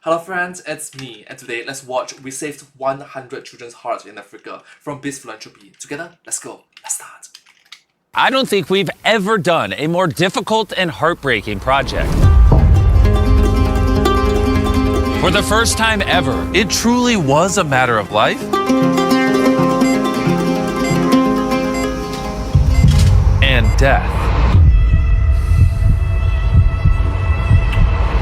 Hello friends, it's me, and today let's watch We Saved 100 Children's Hearts in Africa from Beast Philanthropy. Together, let's go. Let's start. I don't think we've ever done a more difficult and heartbreaking project. For the first time ever, it truly was a matter of life and death.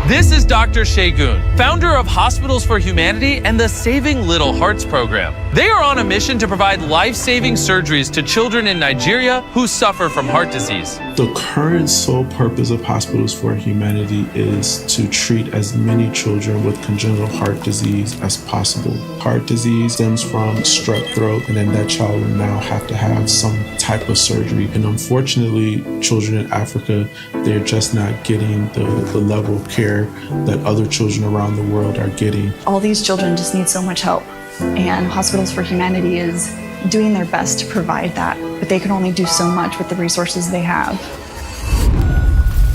This is Dr. Segun, founder of Hospitals for Humanity and the Saving Little Hearts program. They are on a mission to provide life-saving surgeries to children in Nigeria who suffer from heart disease. The current sole purpose of Hospitals for Humanity is to treat as many children with congenital heart disease as possible. Heart disease stems from strep throat, and then that child will now have to have some type of surgery. And unfortunately, children in Africa, they're just not getting the level of care that other children around the world are getting. All these children just need so much help, and Hospitals for Humanity is doing their best to provide that, but they can only do so much with the resources they have.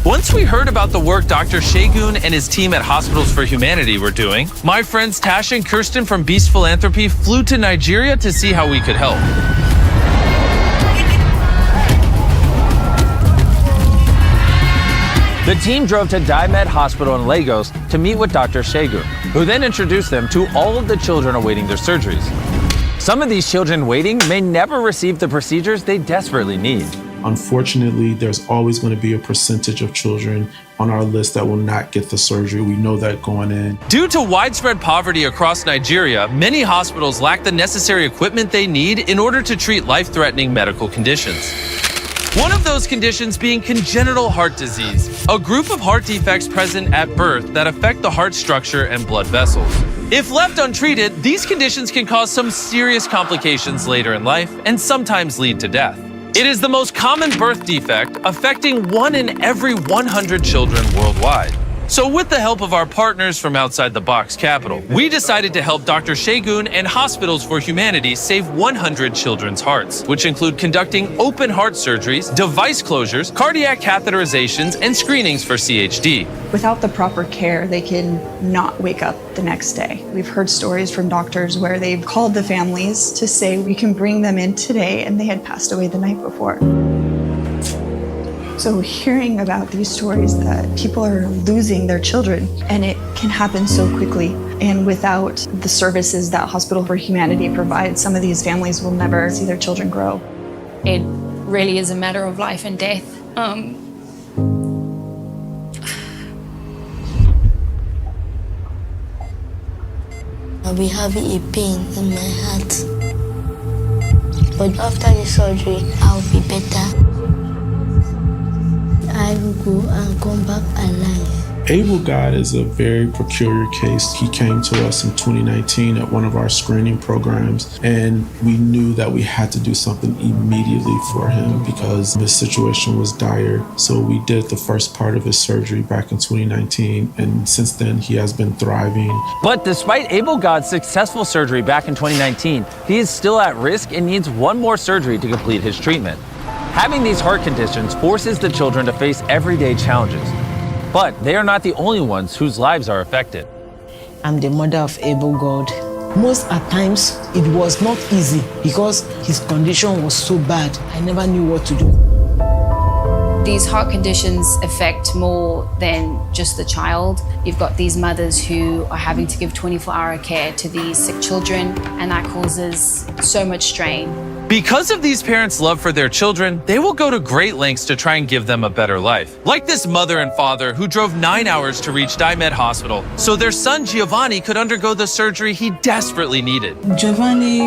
Once we heard about the work Dr. Segun and his team at Hospitals for Humanity were doing, my friends Tash and Kirsten from Beast Philanthropy flew to Nigeria to see how we could help. The team drove to Daimed Hospital in Lagos to meet with Dr. Segun, who then introduced them to all of the children awaiting their surgeries. Some of these children waiting may never receive the procedures they desperately need. Unfortunately, there's always going to be a percentage of children on our list that will not get the surgery. We know that going in. Due to widespread poverty across Nigeria, many hospitals lack the necessary equipment they need in order to treat life-threatening medical conditions. One of those conditions being congenital heart disease, a group of heart defects present at birth that affect the heart structure and blood vessels. If left untreated, these conditions can cause some serious complications later in life and sometimes lead to death. It is the most common birth defect, affecting 1 in every 100 children worldwide. So with the help of our partners from outside the box capital, we decided to help Dr. Segun and Hospitals for Humanity save 100 children's hearts, which include conducting open heart surgeries, device closures, cardiac catheterizations, and screenings for CHD. Without the proper care, they can not wake up the next day. We've heard stories from doctors where they've called the families to say we can bring them in today, and they had passed away the night before. So hearing about these stories that people are losing their children, and it can happen so quickly, and without the services that Hospital for Humanity provides, some of these families will never see their children grow. It really is a matter of life and death. I'll be having a pain in my heart, but after the surgery, I'll be better. I will go and come back alive. Able God is a very peculiar case. He came to us in 2019 at one of our screening programs, and we knew that we had to do something immediately for him because his situation was dire. So we did the first part of his surgery back in 2019, and since then he has been thriving. But despite Able God's successful surgery back in 2019, he is still at risk and needs one more surgery to complete his treatment. Having these heart conditions forces the children to face everyday challenges. But they are not the only ones whose lives are affected. I'm the mother of Able God. Most at times, it was not easy because his condition was so bad. I never knew what to do. These heart conditions affect more than just the child. You've got these mothers who are having to give 24-hour care to these sick children, and that causes so much strain. Because of these parents' love for their children, they will go to great lengths to try and give them a better life. Like this mother and father who drove 9 hours to reach Daimed Hospital so their son Giovanni could undergo the surgery he desperately needed. Giovanni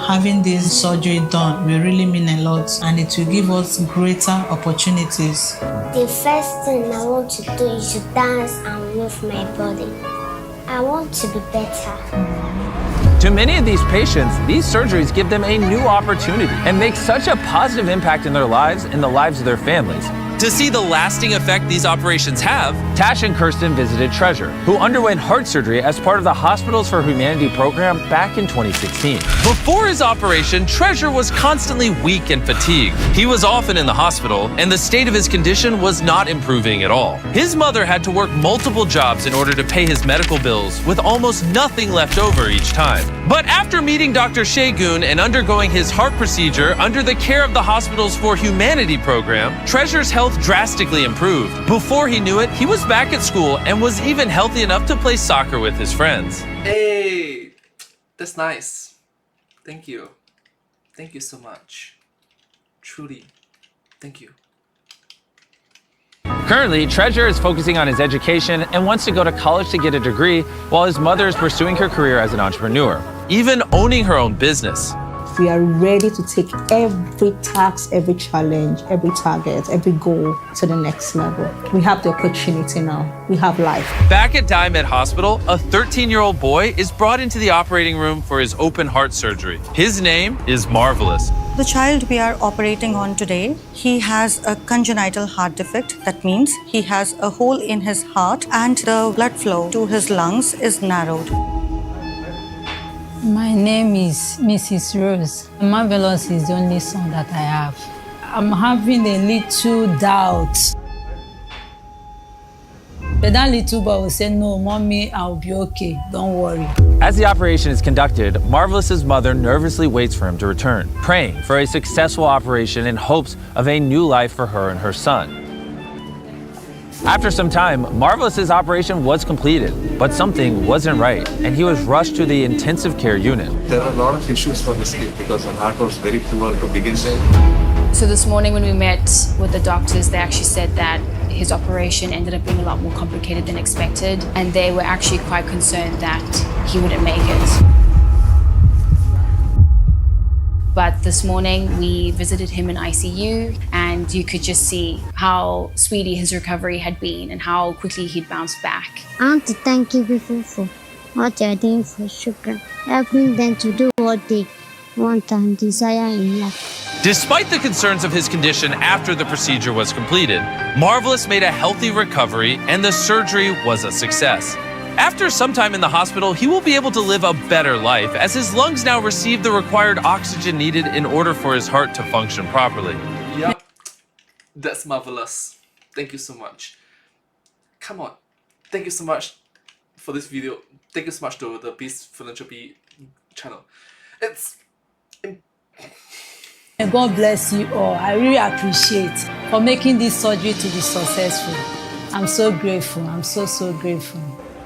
having this surgery done will really mean a lot, and it will give us greater opportunities. The first thing I want to do is to dance and move my body. I want to be better. To many of these patients, these surgeries give them a new opportunity and make such a positive impact in their lives and the lives of their families. To see the lasting effect these operations have, Tash and Kirsten visited Treasure, who underwent heart surgery as part of the Hospitals for Humanity program back in 2016. Before his operation, Treasure was constantly weak and fatigued. He was often in the hospital, and the state of his condition was not improving at all. His mother had to work multiple jobs in order to pay his medical bills, with almost nothing left over each time. But after meeting Dr. Shagun and undergoing his heart procedure under the care of the Hospitals for Humanity program, Treasure's health drastically improved. Before he knew it, he was back at school and was even healthy enough to play soccer with his friends. Hey, that's nice. Thank you. Thank you so much. Truly, thank you. Currently, Treasure is focusing on his education and wants to go to college to get a degree, while his mother is pursuing her career as an entrepreneur, even owning her own business. We are ready to take every task, every challenge, every target, every goal to the next level. We have the opportunity now. We have life. Back at Diemed Hospital, a 13-year-old boy is brought into the operating room for his open heart surgery. His name is Marvelous. The child we are operating on today, he has a congenital heart defect. That means he has a hole in his heart and the blood flow to his lungs is narrowed. My name is Mrs. Rose. Marvelous is the only son that I have. I'm having a little doubt. But that little boy will say, no, mommy, I'll be okay. Don't worry. As the operation is conducted, Marvelous's mother nervously waits for him to return, praying for a successful operation in hopes of a new life for her and her son. After some time, Marvelous's operation was completed, but something wasn't right, and he was rushed to the intensive care unit. There are a lot of issues for this kid because the heart was very poor to begin with. So this morning when we met with the doctors, they actually said that his operation ended up being a lot more complicated than expected, and they were actually quite concerned that he wouldn't make it. But this morning we visited him in ICU, and you could just see how speedy his recovery had been and how quickly he'd bounced back. I want to thank you people for what they are doing for Shukran, helping them to do what they want and desire in life. Despite the concerns of his condition after the procedure was completed, Marvelous made a healthy recovery and the surgery was a success. After some time in the hospital, he will be able to live a better life as his lungs now receive the required oxygen needed in order for his heart to function properly. Yup, that's marvelous. Thank you so much. Come on. Thank you so much for this video. Thank you so much to the Peace Philanthropy channel. And God bless you all. I really appreciate for making this surgery to be successful. I'm so grateful. I'm so grateful.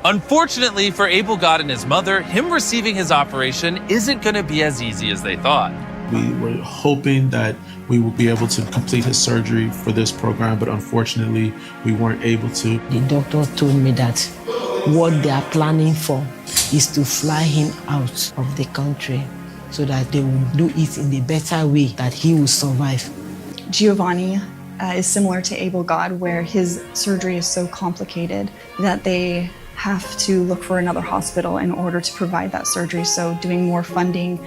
Unfortunately for Abel God and his mother, him receiving his operation isn't going to be as easy as they thought. We were hoping that we would be able to complete his surgery for this program, but unfortunately, we weren't able to. The doctor told me that what they are planning for is to fly him out of the country so that they will do it in a better way, that he will survive. Giovanni is similar to Abel God, where his surgery is so complicated that they have to look for another hospital in order to provide that surgery. So doing more funding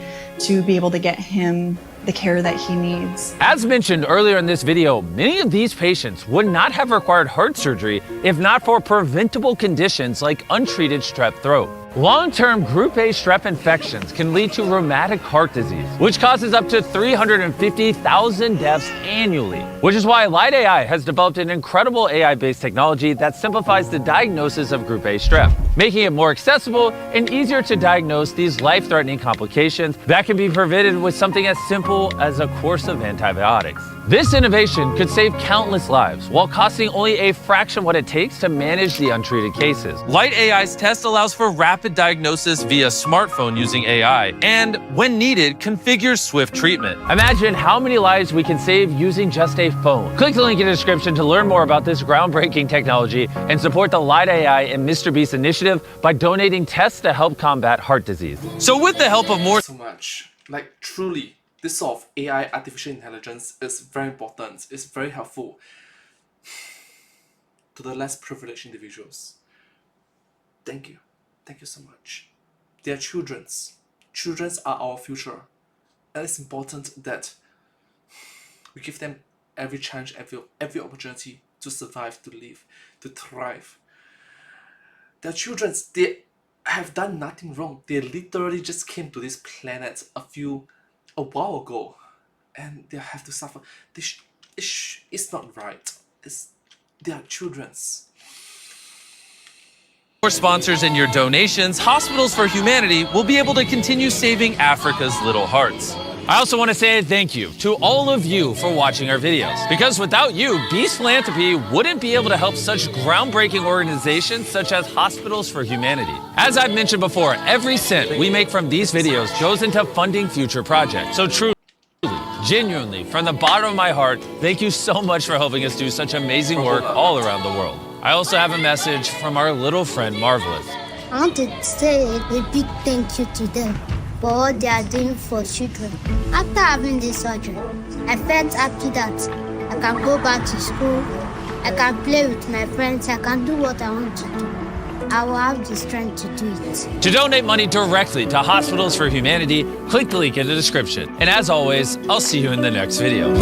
to be able to get him the care that he needs. As mentioned earlier in this video, many of these patients would not have required heart surgery if not for preventable conditions like untreated strep throat. Long-term Group A strep infections can lead to rheumatic heart disease, which causes up to 350,000 deaths annually. Which is why Light AI has developed an incredible AI-based technology that simplifies the diagnosis of Group A strep, making it more accessible and easier to diagnose these life-threatening complications that can be prevented with something as simple as a course of antibiotics. This innovation could save countless lives while costing only a fraction what it takes to manage the untreated cases. Light AI's test allows for rapid diagnosis via smartphone using AI and, when needed, configures swift treatment. Imagine how many lives we can save using just a phone. Click the link in the description to learn more about this groundbreaking technology and support the Light AI and Mr. Beast initiative by donating tests to help combat heart disease. So with the help of more... So much. Like, truly. This sort of AI, artificial intelligence, is very important. It's very helpful to the less privileged individuals. Thank you. Thank you so much. They are children's. Children's are our future. And it's important that we give them every chance, every opportunity to survive, to live, to thrive. Their children, they have done nothing wrong. They literally just came to this planet a while ago, and they have to suffer. It's not right. They are children's. Your sponsors and your donations, Hospitals for Humanity will be able to continue saving Africa's little hearts. I also want to say thank you to all of you for watching our videos, because without you, Beast Philanthropy wouldn't be able to help such groundbreaking organizations such as Hospitals for Humanity. As I've mentioned before, every cent we make from these videos goes into funding future projects. So truly, genuinely, from the bottom of my heart, thank you so much for helping us do such amazing work all around the world. I also have a message from our little friend Marvelous. I want to say a big thank you to them for all they are doing for children. After having this surgery, I felt happy that I can go back to school, I can play with my friends, I can do what I want to do. I will have the strength to do it. To donate money directly to Hospitals for Humanity, click the link in the description. And as always, I'll see you in the next video.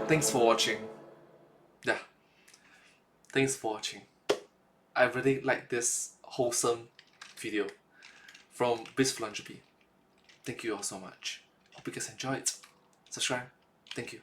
Thanks for watching. Yeah. Thanks for watching. I really like this wholesome video from Beast Philanthropy. Thank you all so much. Hope you guys enjoyed. Subscribe. Thank you.